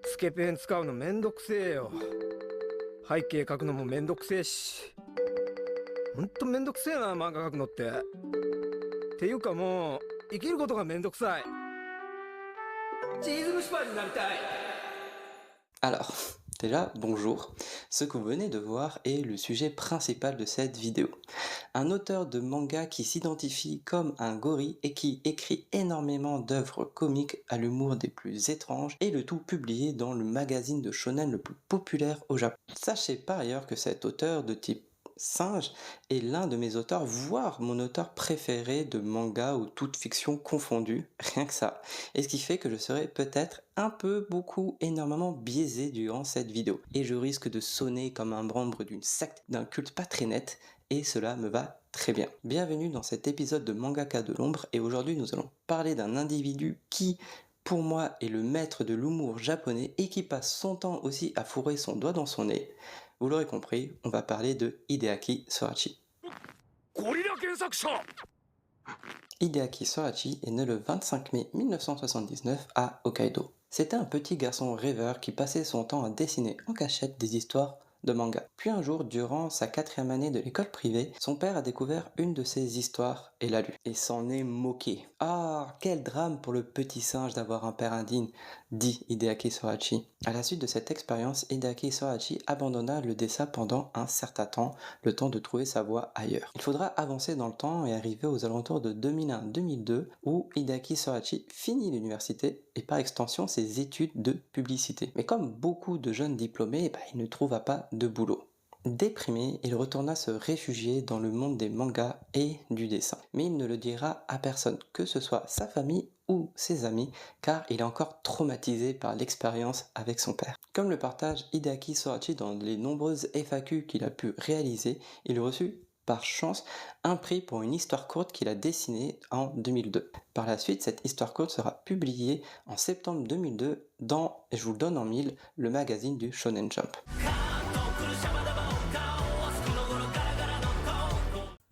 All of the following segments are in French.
つけペン使うのめんどくせえよ。背景描くのもめんどくせえし。ほんとめんどくせえな、漫画描くのって。っていうかもう、生きることがめんどくさい。チーズ蒸しパンになりたい。Alors, déjà, bonjour. Ce que vous venez de voir est le sujet principal de cette vidéo. Un auteur de manga qui s'identifie comme un gorille et qui écrit énormément d'œuvres comiques à l'humour des plus étranges et le tout publié dans le magazine de shonen le plus populaire au Japon. Sachez par ailleurs que cet auteur de type singe est l'un de mes auteurs, voire mon auteur préféré de manga ou toute fiction confondue, rien que ça. Et ce qui fait que je serai peut-être un peu, beaucoup, énormément biaisé durant cette vidéo. Et je risque de sonner comme un membre d'une secte, d'un culte pas très net, et cela me va très bien. Bienvenue dans cet épisode de Mangaka de l'ombre, et aujourd'hui nous allons parler d'un individu qui, pour moi, est le maître de l'humour japonais et qui passe son temps aussi à fourrer son doigt dans son nez. Vous l'aurez compris, on va parler de Hideaki Sorachi. Hideaki Sorachi est né le 25 mai 1979 à Hokkaido. C'était un petit garçon rêveur qui passait son temps à dessiner en cachette des histoires de manga. Puis un jour, durant sa 4e année de l'école privée, son père a découvert une de ses histoires et l'a lue. Et s'en est moqué. Ah, quel drame pour le petit singe d'avoir un père indigne, dit Hideaki Sorachi. À la suite de cette expérience, Hideaki Sorachi abandonna le dessin pendant un certain temps, le temps de trouver sa voie ailleurs. Il faudra avancer dans le temps et arriver aux alentours de 2001-2002 où Hideaki Sorachi finit l'université et par extension ses études de publicité. Mais comme beaucoup de jeunes diplômés, il ne trouva pas de boulot. Déprimé, il retourna se réfugier dans le monde des mangas et du dessin. Mais il ne le dira à personne, que ce soit sa famille ou ses amis, car il est encore traumatisé par l'expérience avec son père. Comme le partage Hideaki Sorachi dans les nombreuses FAQ qu'il a pu réaliser, il reçut par chance un prix pour une histoire courte qu'il a dessinée en 2002. Par la suite, cette histoire courte sera publiée en septembre 2002 dans, et je vous le donne en mille, le magazine du Shonen Jump.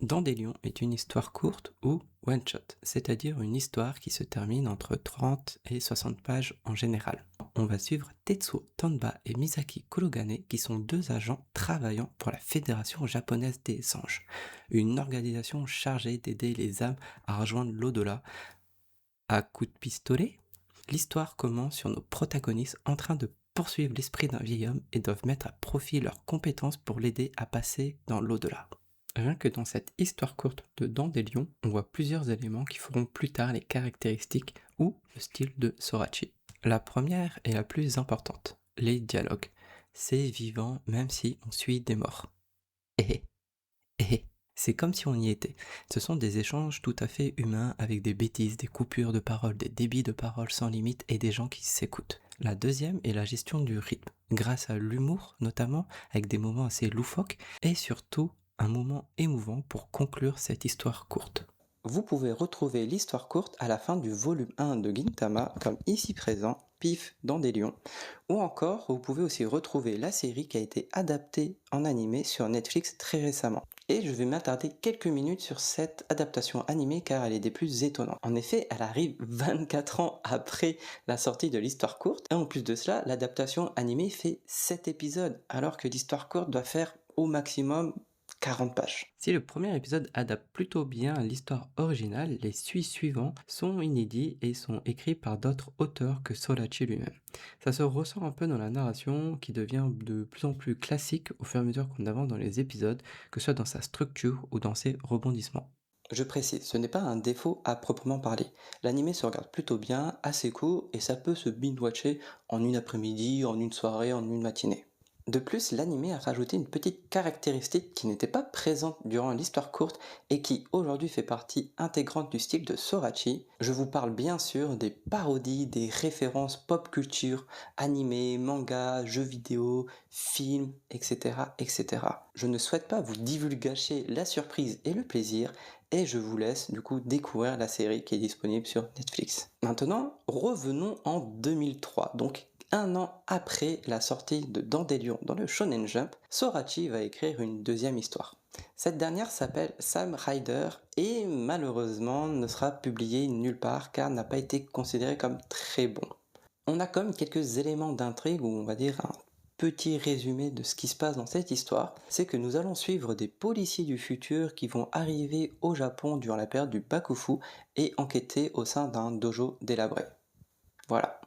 Dandelion est une histoire courte ou one-shot, c'est-à-dire une histoire qui se termine entre 30 et 60 pages en général. On va suivre Tetsuo Tanba et Misaki Kurogane qui sont deux agents travaillant pour la Fédération japonaise des anges, une organisation chargée d'aider les âmes à rejoindre l'au-delà. À coup de pistolet, l'histoire commence sur nos protagonistes en train de poursuivre l'esprit d'un vieil homme et doivent mettre à profit leurs compétences pour l'aider à passer dans l'au-delà. Rien que dans cette histoire courte de Dandelion, on voit plusieurs éléments qui feront plus tard les caractéristiques ou le style de Sorachi. La première est la plus importante, les dialogues. C'est vivant même si on suit des morts. C'est comme si on y était. Ce sont des échanges tout à fait humains avec des bêtises, des coupures de parole, des débits de parole sans limite et des gens qui s'écoutent. La deuxième est la gestion du rythme, grâce à l'humour notamment, avec des moments assez loufoques et surtout un moment émouvant pour conclure cette histoire courte. Vous pouvez retrouver l'histoire courte à la fin du volume 1 de Gintama, comme ici présent, Pif Dandelion, ou encore vous pouvez aussi retrouver la série qui a été adaptée en animé sur Netflix très récemment. Et je vais m'attarder quelques minutes sur cette adaptation animée car elle est des plus étonnantes. En effet, elle arrive 24 ans après la sortie de l'histoire courte, et en plus de cela, l'adaptation animée fait 7 épisodes, alors que l'histoire courte doit faire au maximum 40 pages. Si le premier épisode adapte plutôt bien l'histoire originale, les suivants sont inédits et sont écrits par d'autres auteurs que Sorachi lui-même. Ça se ressent un peu dans la narration qui devient de plus en plus classique au fur et à mesure qu'on avance dans les épisodes, que ce soit dans sa structure ou dans ses rebondissements. Je précise, ce n'est pas un défaut à proprement parler. L'anime se regarde plutôt bien, assez court, et ça peut se binge-watcher en une après-midi, en une soirée, en une matinée. De plus, l'anime a rajouté une petite caractéristique qui n'était pas présente durant l'histoire courte et qui aujourd'hui fait partie intégrante du style de Sorachi. Je vous parle bien sûr des parodies, des références pop culture, animés, mangas, jeux vidéo, films, etc., etc. Je ne souhaite pas vous divulgacher la surprise et le plaisir et je vous laisse du coup découvrir la série qui est disponible sur Netflix. Maintenant, revenons en 2003, donc Un an après la sortie de Dandelion dans le Shonen Jump, Sorachi va écrire une deuxième histoire. Cette dernière s'appelle Sam Rider et malheureusement ne sera publiée nulle part car n'a pas été considéré comme très bon. On a comme quelques éléments d'intrigue ou on va dire un petit résumé de ce qui se passe dans cette histoire, c'est que nous allons suivre des policiers du futur qui vont arriver au Japon durant la période du Bakufu et enquêter au sein d'un dojo délabré. Voilà.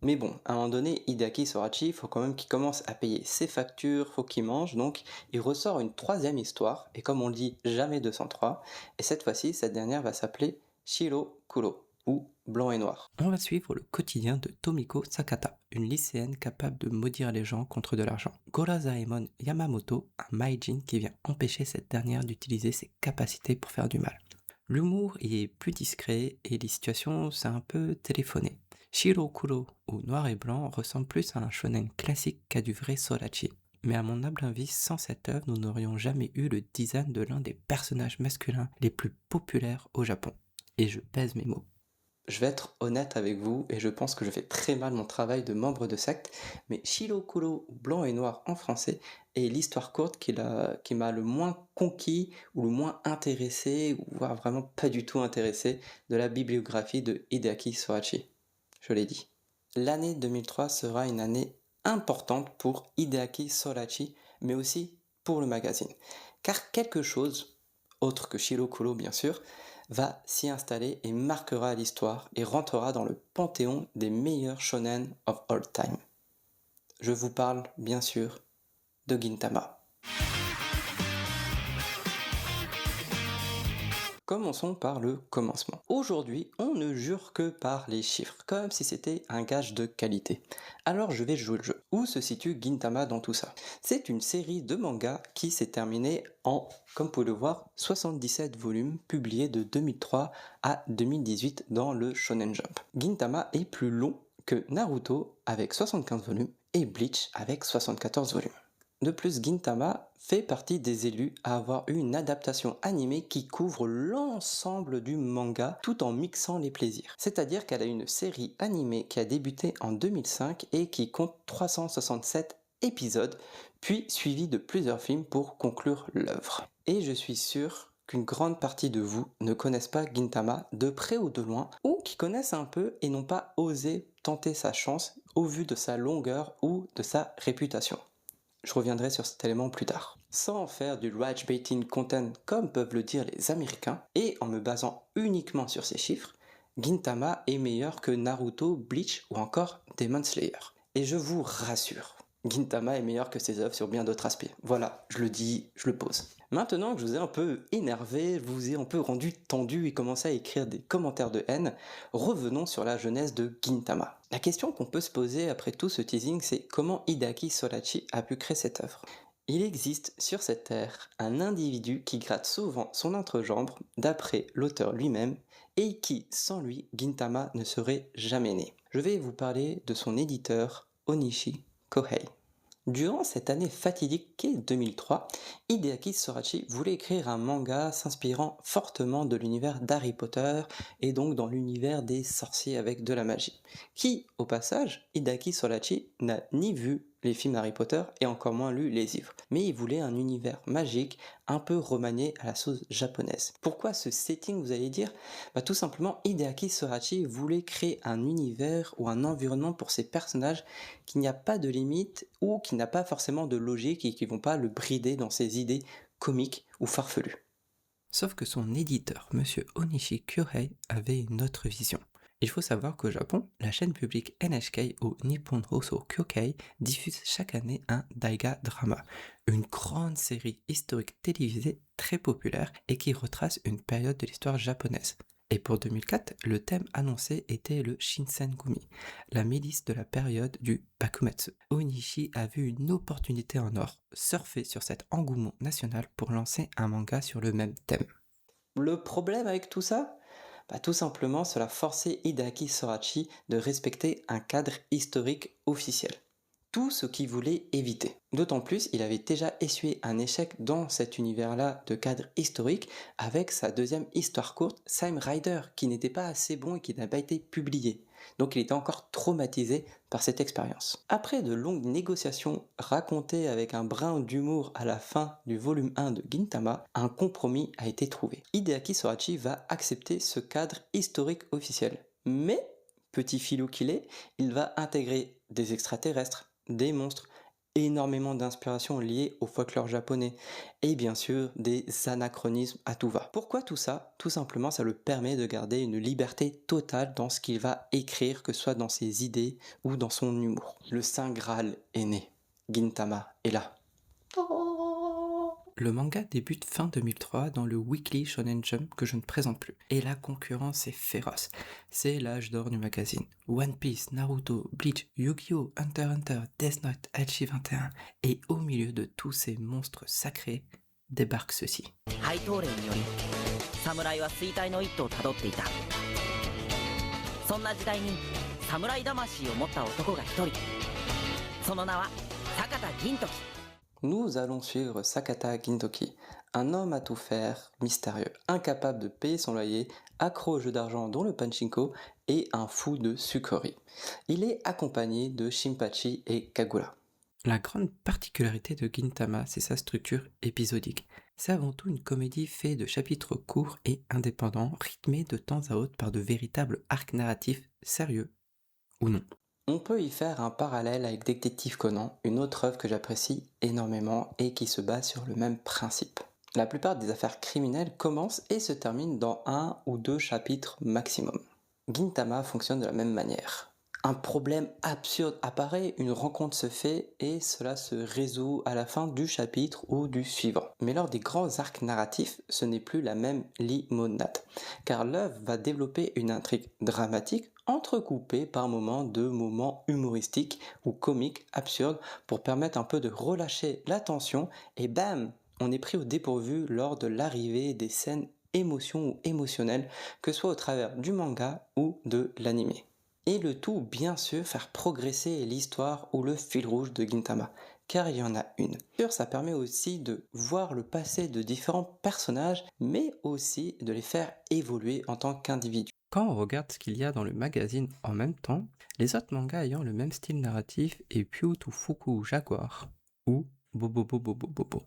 Mais bon, à un moment donné, Hideaki Sorachi, il faut quand même qu'il commence à payer ses factures, faut qu'il mange, donc il ressort une troisième histoire, et comme on le dit, jamais 203, et cette fois-ci, cette dernière va s'appeler Shiro Kuro, ou Blanc et Noir. On va suivre le quotidien de Tomiko Sakata, une lycéenne capable de maudire les gens contre de l'argent. Gorazaemon Yamamoto, un Maijin qui vient empêcher cette dernière d'utiliser ses capacités pour faire du mal. L'humour y est plus discret et les situations, c'est un peu téléphoné. Shiro Kuro ou Noir et Blanc ressemble plus à un shonen classique qu'à du vrai Sorachi. Mais à mon humble avis, sans cette œuvre, nous n'aurions jamais eu le design de l'un des personnages masculins les plus populaires au Japon. Et je pèse mes mots. Je vais être honnête avec vous et je pense que je fais très mal mon travail de membre de secte, mais Shiro Kuro ou Blanc et Noir en français est l'histoire courte qui m'a le moins conquis ou le moins intéressé, ou voire vraiment pas du tout intéressé de la bibliographie de Hideaki Sorachi. Je l'ai dit. L'année 2003 sera une année importante pour Hideaki Sorachi, mais aussi pour le magazine. Car quelque chose, autre que Shiro Kuro bien sûr, va s'y installer et marquera l'histoire et rentrera dans le panthéon des meilleurs shonen of all time. Je vous parle bien sûr de Gintama. Commençons par le commencement. Aujourd'hui, on ne jure que par les chiffres, comme si c'était un gage de qualité. Alors je vais jouer le jeu. Où se situe Gintama dans tout ça? C'est une série de mangas qui s'est terminée en, comme vous pouvez le voir, 77 volumes publiés de 2003 à 2018 dans le Shonen Jump. Gintama est plus long que Naruto avec 75 volumes et Bleach avec 74 volumes. De plus, Gintama fait partie des élus à avoir eu une adaptation animée qui couvre l'ensemble du manga tout en mixant les plaisirs. C'est-à-dire qu'elle a une série animée qui a débuté en 2005 et qui compte 367 épisodes, puis suivi de plusieurs films pour conclure l'œuvre. Et je suis sûr qu'une grande partie de vous ne connaissent pas Gintama de près ou de loin, ou qui connaissent un peu et n'ont pas osé tenter sa chance au vu de sa longueur ou de sa réputation. Je reviendrai sur cet élément plus tard. Sans faire du rage baiting content comme peuvent le dire les Américains, et en me basant uniquement sur ces chiffres, Gintama est meilleur que Naruto, Bleach ou encore Demon Slayer. Et je vous rassure, Gintama est meilleur que ses œuvres sur bien d'autres aspects. Voilà, je le dis, je le pose. Maintenant que je vous ai un peu énervé, je vous ai un peu rendu tendu et commencé à écrire des commentaires de haine, revenons sur la jeunesse de Gintama. La question qu'on peut se poser après tout ce teasing, c'est comment Hideaki Sorachi a pu créer cette œuvre. Il existe sur cette terre un individu qui gratte souvent son entrejambe, d'après l'auteur lui-même, et qui, sans lui, Gintama ne serait jamais né. Je vais vous parler de son éditeur, Onishi Kohei. Durant cette année fatidique qu'est 2003, Hideaki Sorachi voulait écrire un manga s'inspirant fortement de l'univers d'Harry Potter et donc dans l'univers des sorciers avec de la magie. Qui, au passage, Hideaki Sorachi n'a ni vu les films d'Harry Potter et encore moins lu les livres. Mais il voulait un univers magique un peu remanié à la sauce japonaise. Pourquoi ce setting, vous allez dire? Tout simplement, Hideaki Sorachi voulait créer un univers ou un environnement pour ses personnages qui n'y a pas de limite ou qui n'a pas forcément de logique et qui ne vont pas le brider dans ses idées comiques ou farfelues. Sauf que son éditeur, Monsieur Onishi Kohei, avait une autre vision. Il faut savoir qu'au Japon, la chaîne publique NHK ou Nippon Hoso Kyokei diffuse chaque année un Daiga Drama, une grande série historique télévisée très populaire et qui retrace une période de l'histoire japonaise. Et pour 2004, le thème annoncé était le Shinsengumi, la milice de la période du Bakumatsu. Onishi a vu une opportunité en or, surfer sur cet engouement national pour lancer un manga sur le même thème. Le problème avec tout ça? Tout simplement, cela forçait Hideaki Sorachi de respecter un cadre historique officiel. Tout ce qu'il voulait éviter. D'autant plus, il avait déjà essuyé un échec dans cet univers-là de cadre historique avec sa deuxième histoire courte, Sam Rider, qui n'était pas assez bon et qui n'a pas été publié. donc il était encore traumatisé par cette expérience. Après de longues négociations racontées avec un brin d'humour à la fin du volume 1 de Gintama, un compromis a été trouvé. Hideaki Sorachi va accepter ce cadre historique officiel. Mais, petit filou qu'il est, il va intégrer des extraterrestres, des monstres, énormément d'inspiration liée au folklore japonais et bien sûr des anachronismes à tout va. Pourquoi tout ça? Tout simplement ça le permet de garder une liberté totale dans ce qu'il va écrire, que ce soit dans ses idées ou dans son humour. Le Saint Graal est né. Gintama est là. Le manga débute fin 2003 dans le Weekly Shonen Jump que je ne présente plus. Et la concurrence est féroce. C'est l'âge d'or du magazine. One Piece, Naruto, Bleach, Yu-Gi-Oh!, Hunter x Hunter, Death Note, Aichi 21. Et au milieu de tous ces monstres sacrés, débarque ceci. ハイトーレンにより侍は衰退の一途をたどっていた。そんな時代に侍魂を持った男が一人。その名は坂田銀時。 Nous allons suivre Sakata Gintoki, un homme à tout faire, mystérieux, incapable de payer son loyer, accro aux jeux d'argent dont le pachinko et un fou de sucrerie. Il est accompagné de Shinpachi et Kagura. La grande particularité de Gintama, c'est sa structure épisodique. C'est avant tout une comédie faite de chapitres courts et indépendants, rythmés de temps à autre par de véritables arcs narratifs sérieux ou non. On peut y faire un parallèle avec Détective Conan, une autre œuvre que j'apprécie énormément et qui se base sur le même principe. La plupart des affaires criminelles commencent et se terminent dans 1 ou 2 chapitres maximum. Gintama fonctionne de la même manière. Un problème absurde apparaît, une rencontre se fait et cela se résout à la fin du chapitre ou du suivant. Mais lors des grands arcs narratifs, ce n'est plus la même limonade, car l'œuvre va développer une intrigue dramatique entrecoupée par moments de moments humoristiques ou comiques absurdes pour permettre un peu de relâcher la tension et bam, on est pris au dépourvu lors de l'arrivée des scènes émotions ou émotionnelles, que ce soit au travers du manga ou de l'anime. Et le tout, bien sûr, faire progresser l'histoire ou le fil rouge de Gintama, car il y en a une. Ça permet aussi de voir le passé de différents personnages, mais aussi de les faire évoluer en tant qu'individus. Quand on regarde ce qu'il y a dans le magazine en même temps, les autres mangas ayant le même style narratif est Pyo to Fuku Jaguar ou Bobo Bobo Bobo Bobo.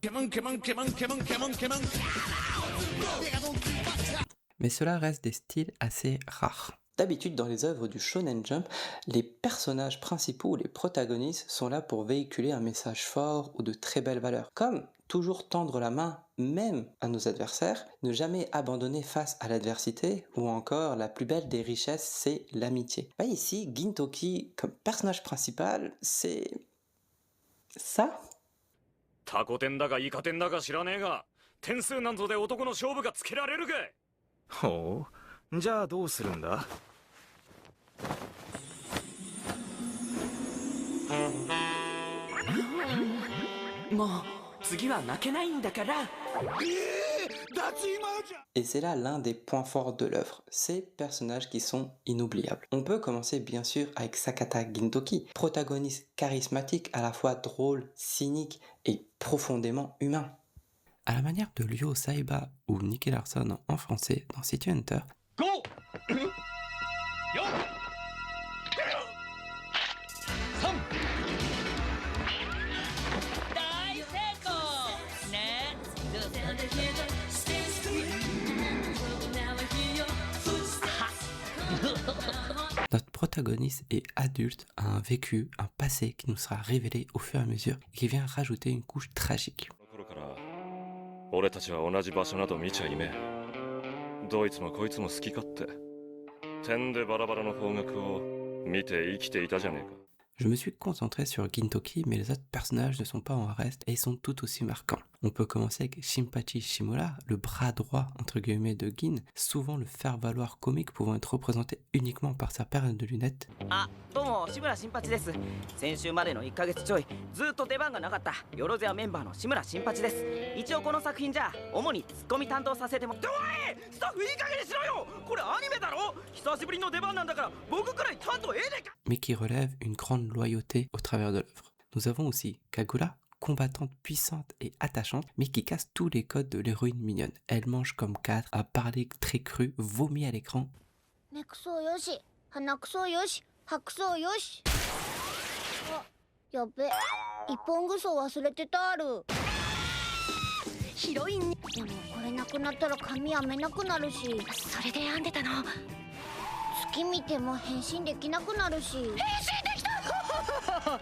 Mais cela reste des styles assez rares. D'habitude, dans les œuvres du Shonen Jump, les personnages principaux ou les protagonistes sont là pour véhiculer un message fort ou de très belles valeurs, comme toujours tendre la main même à nos adversaires, ne jamais abandonner face à l'adversité, ou encore la plus belle des richesses, c'est l'amitié. Bah ici, Gintoki, comme personnage principal, c'est... ça. タコ天だかイカ天だか知らねえが点数なんぞで男の勝負がつけられるかい。ほう、じゃあどうするんだ。もう次は負けないんだから。Et c'est là l'un des points forts de l'œuvre, ces personnages qui sont inoubliables. On peut commencer bien sûr avec Sakata Gintoki, protagoniste charismatique, à la fois drôle, cynique et profondément humain. À la manière de Ryo Saiba ou Nicky Larson en français dans City Hunter, notre protagoniste est adulte, a un vécu, un passé qui nous sera révélé au fur et à mesure et qui vient rajouter une couche tragique. 俺たちは同じ場所など見ちゃいねえ。どいつもこいつも好き勝手。点でバラバラの方角を見て生きていたじゃねえか。 Je me suis concentré sur Gintoki, mais les autres personnages ne sont pas en reste et sont tout aussi marquants. On peut commencer avec Shinpachi Shimura, le bras droit entre guillemets de Gin, souvent le faire-valoir comique pouvant être représenté uniquement par sa paire de lunettes. あ、どうも志村新八です。先週までの1ヶ月ちょいずっと出番がなかったよろずやメンバーの志村新八です。一応この作品じゃ主にツッコミ担当させても。おい、スタッフいい加減にしろよ。これアニメだろ。久しぶりの出番なんだから僕くらい担当ええでか。 Mais qui relève une grande loyauté au travers de l'œuvre. Nous avons aussi Kagura, combattante puissante et attachante, mais qui casse tous les codes de l'héroïne mignonne. Elle mange comme 4, a parlé très cru, vomit à l'écran. ネクソよし鼻くそよし白草よし。あ、やべ、一本ぐそ忘れてたある。ヒロインに。でもこれなくなったら髪編めなくなるし、それで編んでたの。月見ても変身できなくなるし。変身できた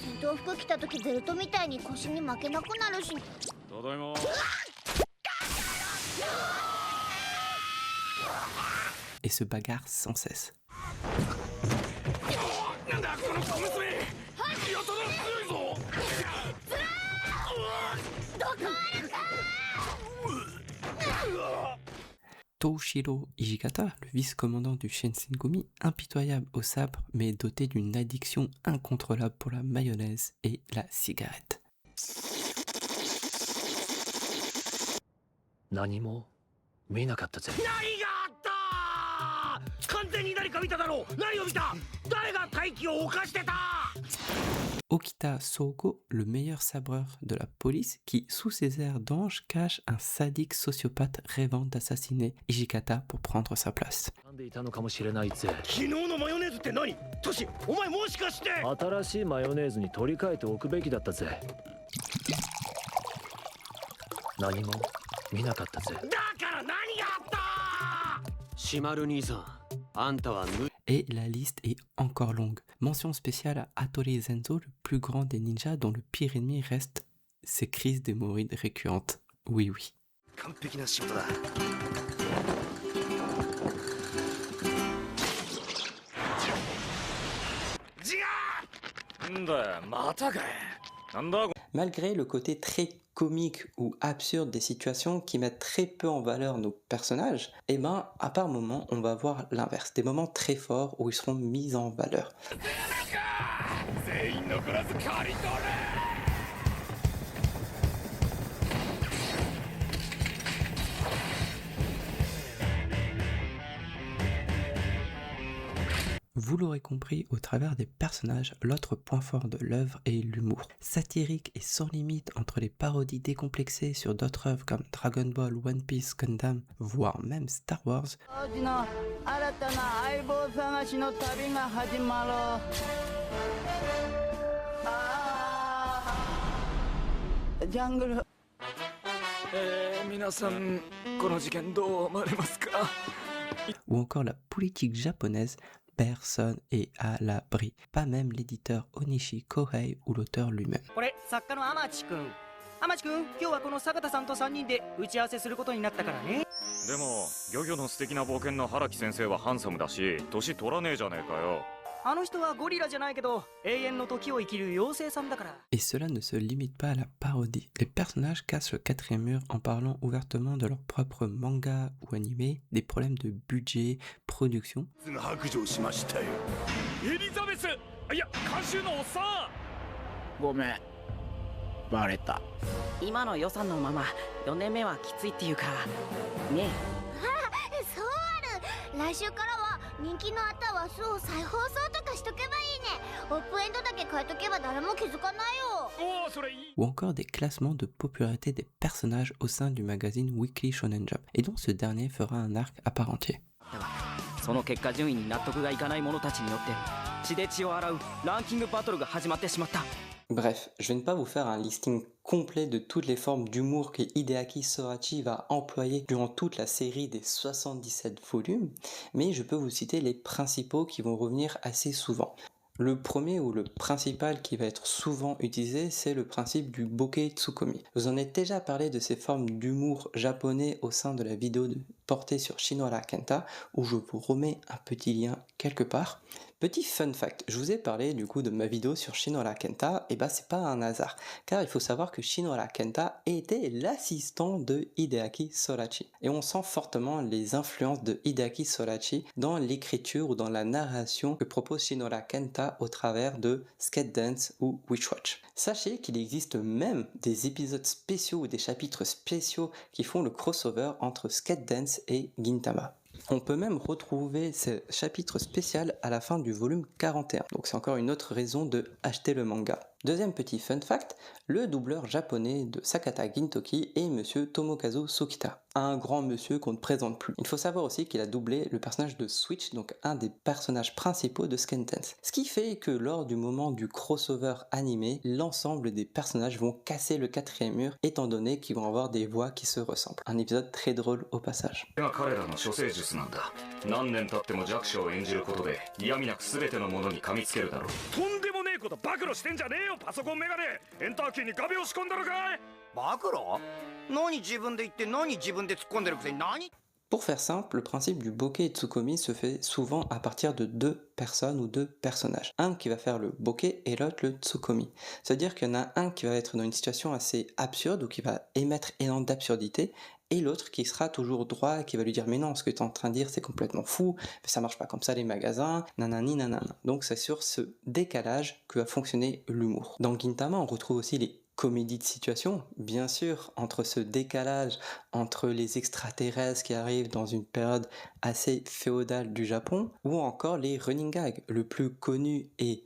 戦闘服着た時ベルトみたいに腰に負けなくなるし。ただいま。 et se bagarrent sans cesse. Toshiro Hijikata, le vice-commandant du Shinsengumi, impitoyable au sabre mais doté d'une addiction incontrôlable pour la mayonnaise et la cigarette. 何も見なかったぜ。何があった完全に何か見ただろう。何を見た？誰が大気を犯してた？ Okita Sogo, le meilleur sabreur de la police, qui, sous ses airs d'ange, cache un sadique sociopathe rêvant d'assassiner Hijikata pour prendre sa place. 噛んでいたのかもしれないぜ。昨日のマヨネーズって何？トシ、お前もしかして？新しいマヨネーズに取り替えておくべきだったぜ。何も見なかったぜ。だから何があった？シマル兄さん、あんたはEt la liste est encore longue. Mention spéciale à Hattori Zenzo, le plus grand des ninjas dont le pire ennemi reste ses crises d'hémorroïdes récurrentes. Oui, oui. 完璧な仕事だ。んだ、またかい。なんだ。 Malgré le côté très comique ou absurde des situations qui mettent très peu en valeur nos personnages, eh ben, à part moments, on va voir l'inverse. Des moments très forts où ils seront mis en valeur. Vous l'aurez compris, au travers des personnages, l'autre point fort de l'œuvre est l'humour. Satirique et sans limite entre les parodies décomplexées sur d'autres œuvres comme Dragon Ball, One Piece, Gundam, voire même Star Wars, ou encore la politique japonaise, personne est à l'abri, pas même l'éditeur Onishi Kohei ou l'auteur lui-même. これ作家の天地くん。天地くん、今日はこの坂田さんと3人で打ち合わせすることになったからね。でも、漁業の素敵な冒険の荒木先生はハンサムだし、年取らねえじゃねえかよ。あの人はゴリラじゃないけど、永遠の時を生きる妖精さんだから。Et cela ne se limite pas à la parodie. Les personnages cassent le quatrième mur en parlant ouvertement de leur propre manga ou animé, des problèmes de budget, production. 白状しましたよ。エリザベス、いや、監修のおっさん。ごめん、バレた。今の予算のまま4年目はきついっていうかね。そうある。来週からは人気のあった話数を再放送とかしとけばいいね。オープンエンドだけ変えとけば誰も気づかないよ。おお、それいい。 Ou encore des classements de popularité des personnages au sein du magazine Weekly Shonen Jump, et dont ce dernier fera un arc à part entier. その結果順位に納得がいかない者たちによって血で血を洗うランキングバトルが始まってしまった。 Bref, je vais ne pas vous faire un listing complet de toutes les formes d'humour que Hideaki Sorachi va employer durant toute la série des 77 volumes, mais je peux vous citer les principaux qui vont revenir assez souvent. Le premier ou le principal qui va être souvent utilisé, c'est le principe du bokeh tsukomi. Je vous en ai déjà parlé de ces formes d'humour japonais au sein de la vidéo portée sur Shinohara Kenta, où je vous remets un petit lien quelque part. Petit fun fact, je vous ai parlé du coup de ma vidéo sur Shinohara Kenta, et bah c'est pas un hasard, car il faut savoir que Shinohara Kenta était l'assistant de Hideaki Sorachi. Et on sent fortement les influences de Hideaki Sorachi dans l'écriture ou dans la narration que propose Shinohara Kenta au travers de Skate Dance ou Witch Watch. Sachez qu'il existe même des épisodes spéciaux ou des chapitres spéciaux qui font le crossover entre Skate Dance et Gintama. On peut même retrouver ce chapitre spécial à la fin du volume 41. Donc c'est encore une autre raison de acheter le manga. Deuxième petit fun fact, le doubleur japonais de Sakata Gintoki est monsieur Tomokazu Sukita, un grand monsieur qu'on ne présente plus. Il faut savoir aussi qu'il a doublé le personnage de Switch, donc un des personnages principaux de Skenkens. Ce qui fait que lors du moment du crossover animé, l'ensemble des personnages vont casser le quatrième mur, étant donné qu'ils vont avoir des voix qui se ressemblent. Un épisode très drôle au passage. 何年経っても弱者を演じることで嫌味なく全てのものに噛みつけるだろう。とんでもねえこと暴露してんじゃねえよ、パソコンメガネ。エンターキーに壁を仕込んだのかい。暴露？何自分で言って何自分で突っ込んでるくせに何？ Pour faire simple, le principe du bokeh Tsukomi se fait souvent à partir de deux personnes ou deux personnages. Un qui va faire le bokeh et l'autre le Tsukomi. C'est-à-dire qu'il y en a un qui va être dans une situation assez absurde ou qui va émettre énormément d'absurdité, et l'autre qui sera toujours droit et qui va lui dire mais non, ce que tu es en train de dire c'est complètement fou, ça marche pas comme ça les magasins, nanani nanana. Donc c'est sur ce décalage que va fonctionner l'humour. Dans Gintama, on retrouve aussi les comédies de situation, bien sûr, entre ce décalage entre les extraterrestres qui arrivent dans une période assez féodale du Japon, ou encore les running gags. Le plus connu est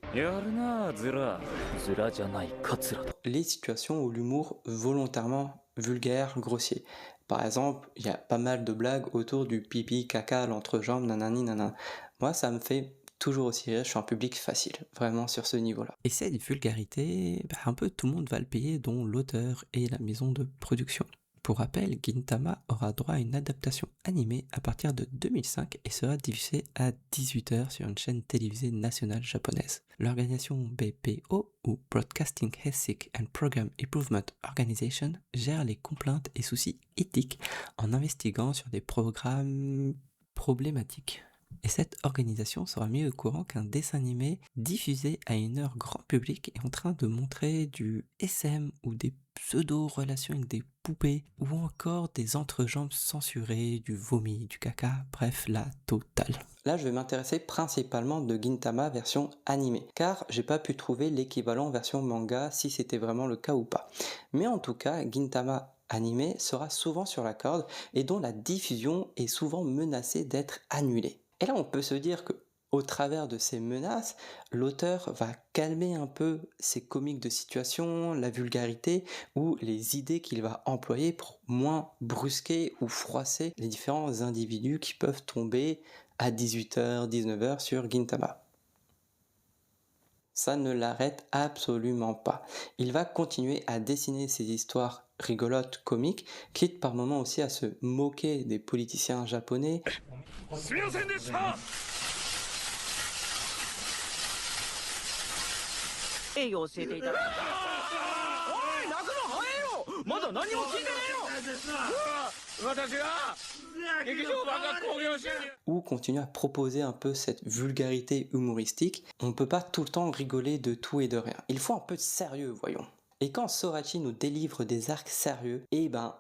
les situations où l'humour volontairement vulgaire, grossier. Par exemple, il y a pas mal de blagues autour du pipi, caca, l'entrejambe, nanani, nanana. Moi, ça me fait toujours aussi rire, je suis un public facile, vraiment sur ce niveau-là. Et cette vulgarité, un peu tout le monde va le payer, dont l'auteur et la maison de production. Pour rappel, Gintama aura droit à une adaptation animée à partir de 2005 et sera diffusée à 18h sur une chaîne télévisée nationale japonaise. L'organisation BPO, ou Broadcasting Ethics and Program Improvement Organization, gère les complaintes et soucis éthiques en investiguant sur des programmes problématiques. Et cette organisation sera mise au courant qu'un dessin animé diffusé à une heure grand public est en train de montrer du SM ou des pseudo-relations avec des poupées ou encore des entrejambes censurées, du vomi, du caca, bref, la totale. Là, je vais m'intéresser principalement de Gintama version animée, car j'ai pas pu trouver l'équivalent version manga si c'était vraiment le cas ou pas. Mais en tout cas, Gintama animé sera souvent sur la corde et dont la diffusion est souvent menacée d'être annulée. Et là, on peut se dire que, au travers de ces menaces, l'auteur va calmer un peu ses comiques de situation, la vulgarité ou les idées qu'il va employer pour moins brusquer ou froisser les différents individus qui peuvent tomber à 18h, 19h sur Gintama. Ça ne l'arrête absolument pas. Il va continuer à dessiner ses histoires rigolotes, comiques, quitte par moments aussi à se moquer des politiciens japonais. Ou continuer à proposer un peu cette vulgarité humoristique. On ne peut pas tout le temps rigoler de tout et de rien. Il faut un peu de sérieux, voyons. Et quand Sorachi nous délivre des arcs sérieux,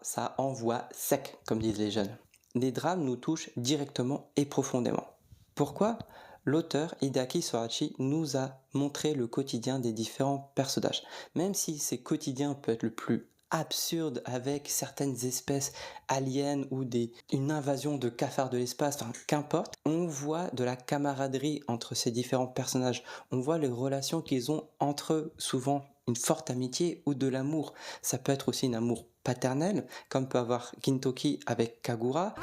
ça envoie sec, comme disent les jeunes. Les drames nous touchent directement et profondément. Pourquoi ? L'auteur Hideaki Sorachi nous a montré le quotidien des différents personnages. Même si ces quotidiens peuvent être le plus absurde avec certaines espèces aliens ou une invasion de cafards de l'espace, qu'importe, on voit de la camaraderie entre ces différents personnages. On voit les relations qu'ils ont entre eux, souvent une forte amitié ou de l'amour. Ça peut être aussi un amour paternel, comme peut avoir Gintoki avec Kagura.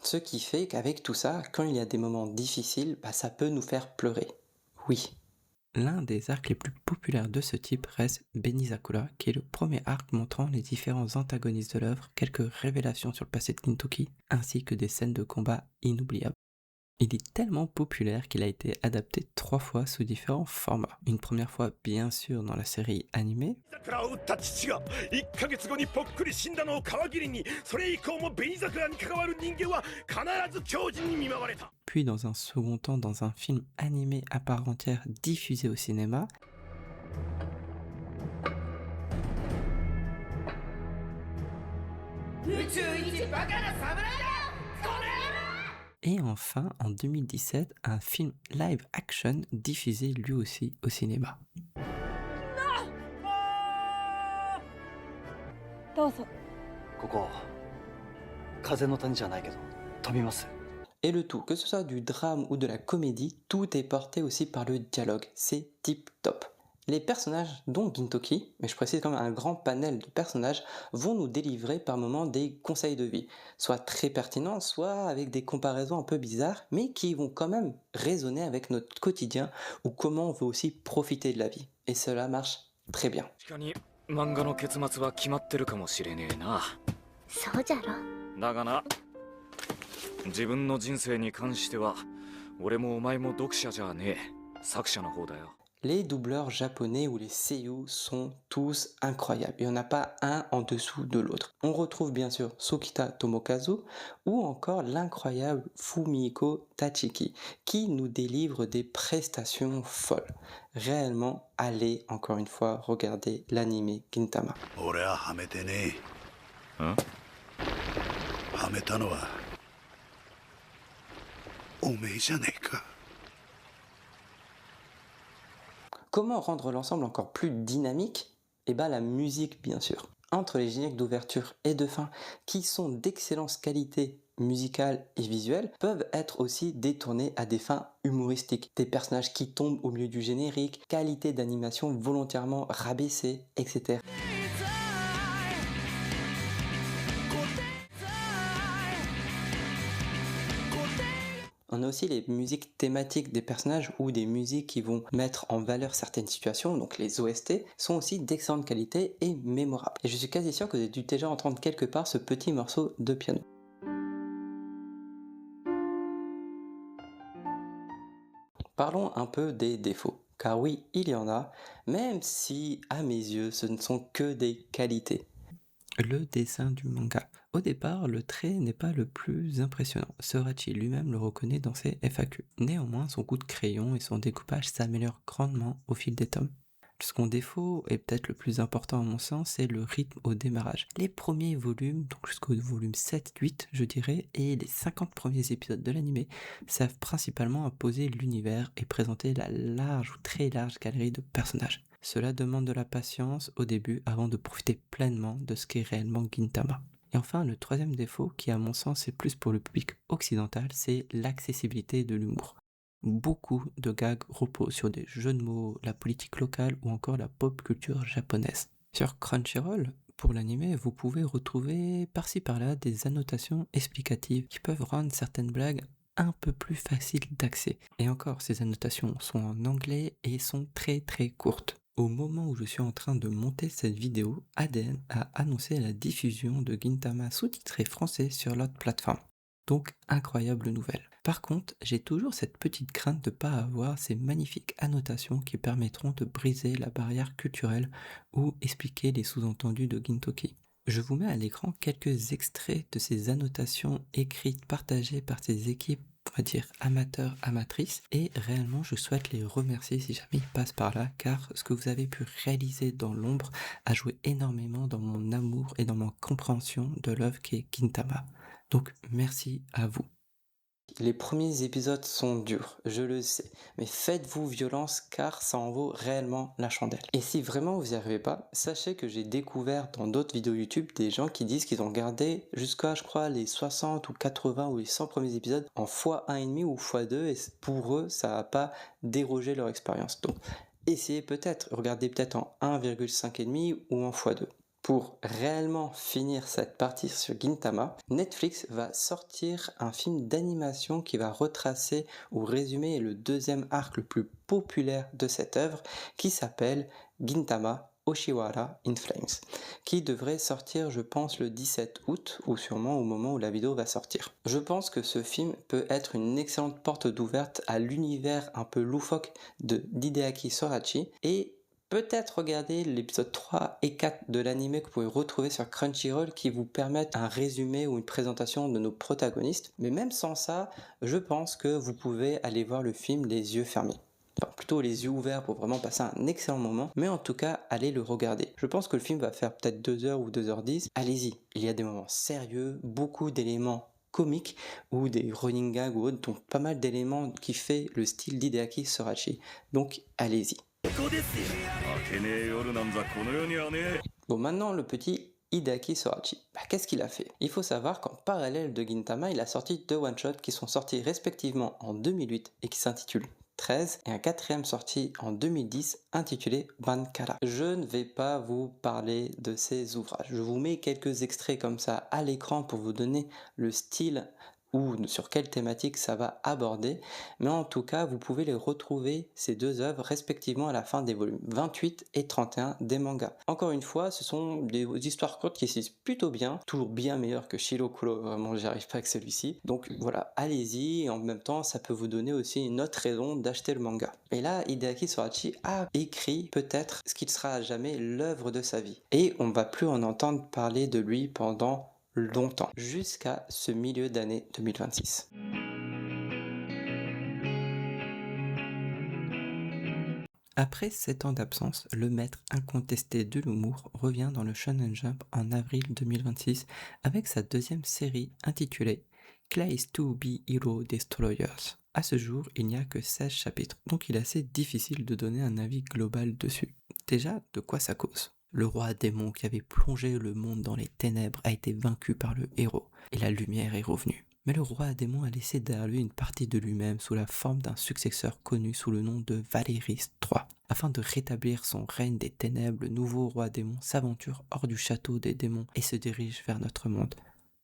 Ce qui fait qu'avec tout ça, quand il y a des moments difficiles, ça peut nous faire pleurer. Oui. L'un des arcs les plus populaires de ce type reste Benizakura, qui est le premier arc montrant les différents antagonistes de l'œuvre, quelques révélations sur le passé de Gintoki, ainsi que des scènes de combat inoubliables. Il est tellement populaire qu'il a été adapté 3 fois sous différents formats. Une première fois, bien sûr, dans la série animée. Puis dans un second temps, dans un film animé à part entière diffusé au cinéma. Et enfin, en 2017, un film live-action diffusé lui aussi au cinéma. どうぞ。ここ風の谷じゃないけど飛びます。 Et le tout, que ce soit du drame ou de la comédie, tout est porté aussi par le dialogue. C'est tip top. Les personnages, dont Gintoki, mais je précise quand même un grand panel de personnages, vont nous délivrer par moments des conseils de vie, soit très pertinents, soit avec des comparaisons un peu bizarres, mais qui vont quand même résonner avec notre quotidien ou comment on veut aussi profiter de la vie. Et cela marche très bien. 漫画の結末は決まってるかもしれねえな。そうじゃろ。だがな、自分の人生に関しては俺もお前も読者じゃねえ、作者の方だよ。 Les doubleurs japonais ou les seiyuu sont tous incroyables. Il n'y en a pas un en dessous de l'autre. On retrouve bien sûr Sukita Tomokazu ou encore l'incroyable Fumiko Tachiki qui nous délivre des prestations folles. Réellement, allez encore une fois regarder l'anime Gintama. 俺ははめてねえ。はめたのはおめえじゃねえか。 Comment rendre l'ensemble encore plus dynamique? Eh bien la musique bien sûr. Entre les génériques d'ouverture et de fin, qui sont d'excellente qualité musicale et visuelle, peuvent être aussi détournés à des fins humoristiques. Des personnages qui tombent au milieu du générique, qualité d'animation volontairement rabaissée, etc. On a aussi les musiques thématiques des personnages ou des musiques qui vont mettre en valeur certaines situations, donc les OST, sont aussi d'excellente qualité et mémorables. Et je suis quasi sûr que vous avez dû déjà entendre quelque part ce petit morceau de piano. Parlons un peu des défauts, car oui, il y en a, même si, à mes yeux, ce ne sont que des qualités. Le dessin du manga. Au départ, le trait n'est pas le plus impressionnant. Sorachi lui-même le reconnaît dans ses FAQ. Néanmoins, son coup de crayon et son découpage s'améliorent grandement au fil des tomes. Le second défaut, et peut-être le plus important à mon sens, c'est le rythme au démarrage. Les premiers volumes, donc jusqu'au volume 7-8 je dirais, et les 50 premiers épisodes de l'anime, servent principalement à poser l'univers et présenter la large ou très large galerie de personnages. Cela demande de la patience au début avant de profiter pleinement de ce qu'est réellement Gintama. Et enfin, le troisième défaut, qui à mon sens est plus pour le public occidental, c'est l'accessibilité de l'humour. Beaucoup de gags reposent sur des jeux de mots, la politique locale ou encore la pop culture japonaise. Sur Crunchyroll, pour l'anime, vous pouvez retrouver par-ci par-là des annotations explicatives qui peuvent rendre certaines blagues un peu plus faciles d'accès. Et encore, ces annotations sont en anglais et sont très très courtes. Au moment où je suis en train de monter cette vidéo, ADN a annoncé la diffusion de Gintama sous-titré français sur l'autre plateforme. Donc, incroyable nouvelle. Par contre, j'ai toujours cette petite crainte de ne pas avoir ces magnifiques annotations qui permettront de briser la barrière culturelle ou expliquer les sous-entendus de Gintoki. Je vous mets à l'écran quelques extraits de ces annotations écrites, partagées par ces équipes, on va dire amateurs, amatrices, et réellement je souhaite les remercier si jamais ils passent par là, car ce que vous avez pu réaliser dans l'ombre a joué énormément dans mon amour et dans ma compréhension de l'œuvre qui est Gintama. Donc merci à vous. Les premiers épisodes sont durs, je le sais, mais faites-vous violence car ça en vaut réellement la chandelle. Et si vraiment vous n'y arrivez pas, sachez que j'ai découvert dans d'autres vidéos YouTube des gens qui disent qu'ils ont regardé jusqu'à, je crois, les 60 ou 80 ou les 100 premiers épisodes en x1,5 ou x2 et pour eux, ça n'a pas dérogé leur expérience. Donc, essayez peut-être, regardez peut-être en 1,5,5 ou en x2. Pour réellement finir cette partie sur Gintama, Netflix va sortir un film d'animation qui va retracer ou résumer le deuxième arc le plus populaire de cette œuvre qui s'appelle Gintama Oshiwara in Flames, qui devrait sortir je pense le 17 août ou sûrement au moment où la vidéo va sortir. Je pense que ce film peut être une excellente porte d'ouverte à l'univers un peu loufoque d'Hideaki Sorachi et peut-être regarder l'épisode 3 et 4 de l'anime que vous pouvez retrouver sur Crunchyroll qui vous permettent un résumé ou une présentation de nos protagonistes. Mais même sans ça, je pense que vous pouvez aller voir le film les yeux fermés. Enfin, plutôt les yeux ouverts pour vraiment passer un excellent moment, mais en tout cas, allez le regarder. Je pense que le film va faire peut-être 2h ou 2h10. Allez-y, il y a des moments sérieux, beaucoup d'éléments comiques ou des running gags ou autres, donc pas mal d'éléments qui fait le style d'Hideaki Sorachi. Donc allez-y. Bon, maintenant le petit Hideaki Sorachi. Qu'est-ce qu'il a fait? Il faut savoir qu'en parallèle de Gintama, il a sorti 2 one-shots qui sont sortis respectivement en 2008 et qui s'intitulent 13 et un 4e sorti en 2010 intitulé Bankara. Je ne vais pas vous parler de ces ouvrages. Je vous mets quelques extraits comme ça à l'écran pour vous donner le style ou sur quelle thématique ça va aborder, mais en tout cas vous pouvez les retrouver, ces 2 œuvres, respectivement à la fin des volumes 28 et 31 des mangas. Encore une fois, ce sont des histoires courtes qui se lisent plutôt bien, toujours bien meilleures que Shirokuro, vraiment j'y arrive pas avec celui-ci, donc voilà, allez-y, et en même temps ça peut vous donner aussi une autre raison d'acheter le manga. Et là, Hideaki Sorachi a écrit peut-être ce qui sera à jamais l'œuvre de sa vie, et on ne va plus en entendre parler de lui pendant longtemps, jusqu'à ce milieu d'année 2026. Après 7 ans d'absence, le maître incontesté de l'humour revient dans le Shonen Jump en avril 2026 avec sa 2e série intitulée Clays to be Hero Destroyers. À ce jour, il n'y a que 16 chapitres, donc il est assez difficile de donner un avis global dessus. Déjà, de quoi ça cause? Le roi démon qui avait plongé le monde dans les ténèbres a été vaincu par le héros, et la lumière est revenue. Mais le roi démon a laissé derrière lui une partie de lui-même sous la forme d'un successeur connu sous le nom de Valéris III. Afin de rétablir son règne des ténèbres, le nouveau roi démon s'aventure hors du château des démons et se dirige vers notre monde.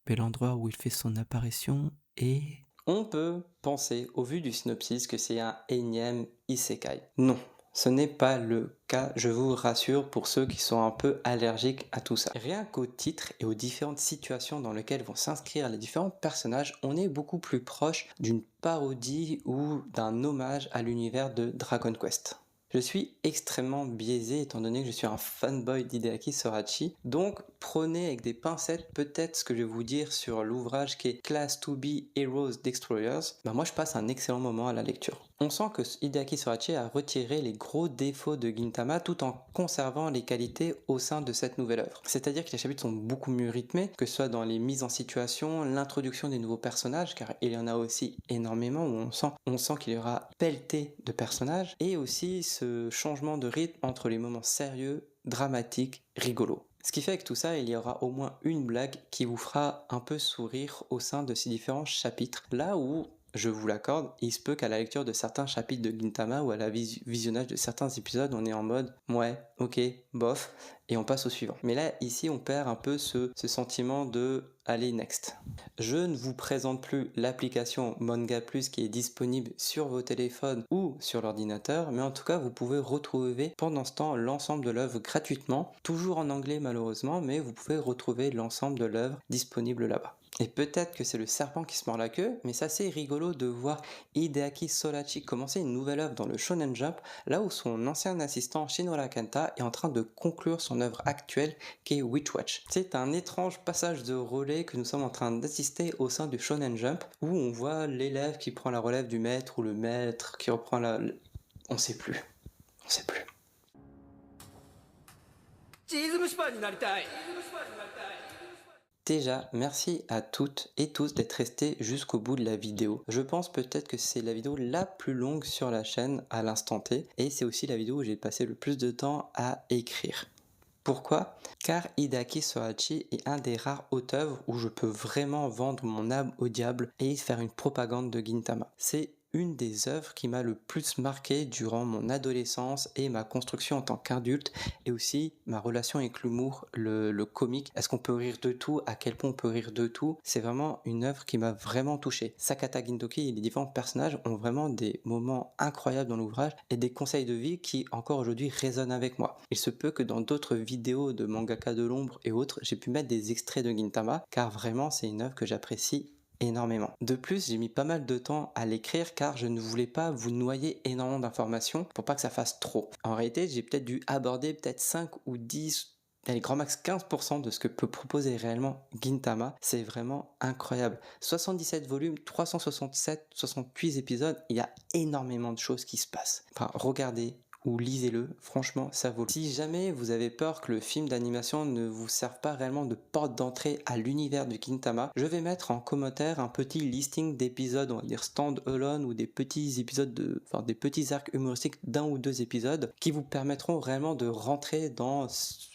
Mais l'endroit où il fait son apparition est... On peut penser, au vu du synopsis, que c'est un énième isekai. Non. Ce n'est pas le cas, je vous rassure, pour ceux qui sont un peu allergiques à tout ça. Rien qu'au titre et aux différentes situations dans lesquelles vont s'inscrire les différents personnages, on est beaucoup plus proche d'une parodie ou d'un hommage à l'univers de Dragon Quest. Je suis extrêmement biaisé étant donné que je suis un fanboy d'Hideaki Sorachi, donc prenez avec des pincettes peut-être ce que je vais vous dire sur l'ouvrage qui est Class to be Heroes Destroyers. Moi je passe un excellent moment à la lecture. On sent que Hideaki Sorachi a retiré les gros défauts de Gintama tout en conservant les qualités au sein de cette nouvelle œuvre. C'est-à-dire que les chapitres sont beaucoup mieux rythmés, que ce soit dans les mises en situation, l'introduction des nouveaux personnages, car il y en a aussi énormément où on sent qu'il y aura pelleté de personnages, et aussi ce changement de rythme entre les moments sérieux, dramatiques, rigolos. Ce qui fait que tout ça, il y aura au moins une blague qui vous fera un peu sourire au sein de ces différents chapitres. Là où, je vous l'accorde, il se peut qu'à la lecture de certains chapitres de Gintama ou à la visionnage de certains épisodes, on est en mode « ouais, ok, bof », et on passe au suivant. Mais là, ici, on perd un peu ce sentiment de « allez, next ». Je ne vous présente plus l'application Manga Plus qui est disponible sur vos téléphones ou sur l'ordinateur, mais en tout cas, vous pouvez retrouver pendant ce temps l'ensemble de l'œuvre gratuitement, toujours en anglais malheureusement, mais vous pouvez retrouver l'ensemble de l'œuvre disponible là-bas. Et peut-être que c'est le serpent qui se mord la queue, mais c'est assez rigolo de voir Hideaki Sorachi commencer une nouvelle œuvre dans le Shonen Jump, là où son ancien assistant Shinora Kenta est en train de conclure son œuvre actuelle qui est Witch Watch. C'est un étrange passage de relais que nous sommes en train d'assister au sein du Shonen Jump, où on voit l'élève qui prend la relève du maître ou le maître qui reprend la... On sait plus. Déjà, merci à toutes et tous d'être restés jusqu'au bout de la vidéo. Je pense peut-être que c'est la vidéo la plus longue sur la chaîne à l'instant T, et c'est aussi la vidéo où j'ai passé le plus de temps à écrire. Pourquoi? Car Hideaki Sorachi est un des rares auteurs où je peux vraiment vendre mon âme au diable et faire une propagande de Gintama. C'est une des œuvres qui m'a le plus marqué durant mon adolescence et ma construction en tant qu'adulte, et aussi ma relation avec l'humour, le comique. Est-ce qu'on peut rire de tout? À quel point on peut rire de tout? C'est vraiment une œuvre qui m'a vraiment touché. Sakata Gintoki et les différents personnages ont vraiment des moments incroyables dans l'ouvrage et des conseils de vie qui encore aujourd'hui résonnent avec moi. Il se peut que dans d'autres vidéos de mangaka de l'ombre et autres, j'ai pu mettre des extraits de Gintama, car vraiment c'est une œuvre que j'apprécie énormément. De plus, j'ai mis pas mal de temps à l'écrire car je ne voulais pas vous noyer énormément d'informations pour pas que ça fasse trop. En réalité, j'ai peut-être dû aborder 5 ou 10, allez, grand max 15% de ce que peut proposer réellement Gintama. C'est vraiment incroyable. 77 volumes, 368 épisodes, il y a énormément de choses qui se passent. Enfin, regardez, ou lisez-le, franchement ça vaut le coup. Si jamais vous avez peur que le film d'animation ne vous serve pas réellement de porte d'entrée à l'univers du Gintama, je vais mettre en commentaire un petit listing d'épisodes, on va dire stand-alone, ou des petits épisodes des petits arcs humoristiques d'un ou deux épisodes qui vous permettront réellement de rentrer dans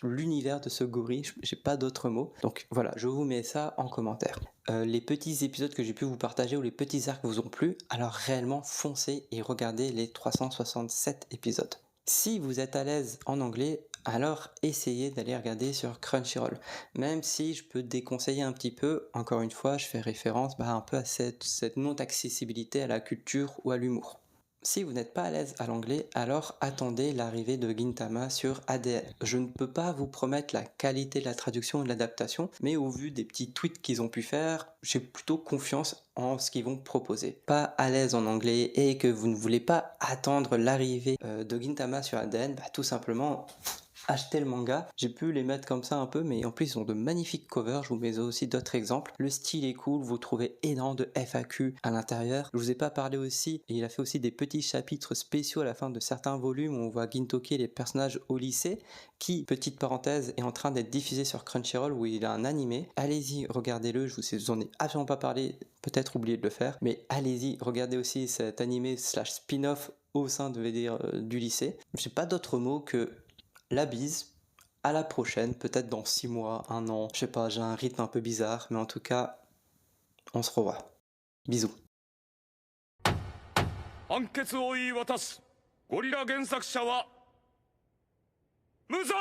l'univers de ce gorille. J'ai pas d'autres mots, donc voilà, je vous mets ça en commentaire. Les petits épisodes que j'ai pu vous partager ou les petits arcs vous ont plu, alors réellement foncez et regardez les 367 épisodes. Si vous êtes à l'aise en anglais, alors essayez d'aller regarder sur Crunchyroll. Même si je peux déconseiller un petit peu, encore une fois, je fais référence un peu à cette non-accessibilité à la culture ou à l'humour. Si vous n'êtes pas à l'aise à l'anglais, alors attendez l'arrivée de Gintama sur ADN. Je ne peux pas vous promettre la qualité de la traduction et de l'adaptation, mais au vu des petits tweets qu'ils ont pu faire, j'ai plutôt confiance en ce qu'ils vont proposer. Pas à l'aise en anglais et que vous ne voulez pas attendre l'arrivée de Gintama sur ADN, tout simplement achetez le manga. J'ai pu les mettre comme ça un peu, mais en plus ils ont de magnifiques covers. Je vous mets aussi d'autres exemples. Le style est cool, vous trouvez énormément de FAQ à l'intérieur. Je vous ai pas parlé aussi, et il a fait aussi des petits chapitres spéciaux à la fin de certains volumes où on voit Gintoki et les personnages au lycée, qui, petite parenthèse, est en train d'être diffusé sur Crunchyroll où il a un animé. Allez-y, regardez-le, je vous en ai absolument pas parlé, peut-être oublié de le faire, mais allez-y, regardez aussi cet animé / spin-off au sein du lycée. J'ai pas d'autres mots que la bise, à la prochaine, peut-être dans 6 mois, 1 an, je sais pas, j'ai un rythme un peu bizarre, mais en tout cas, on se revoit. Bisous. 判決を言い渡す。ゴリラ原作者は無罪。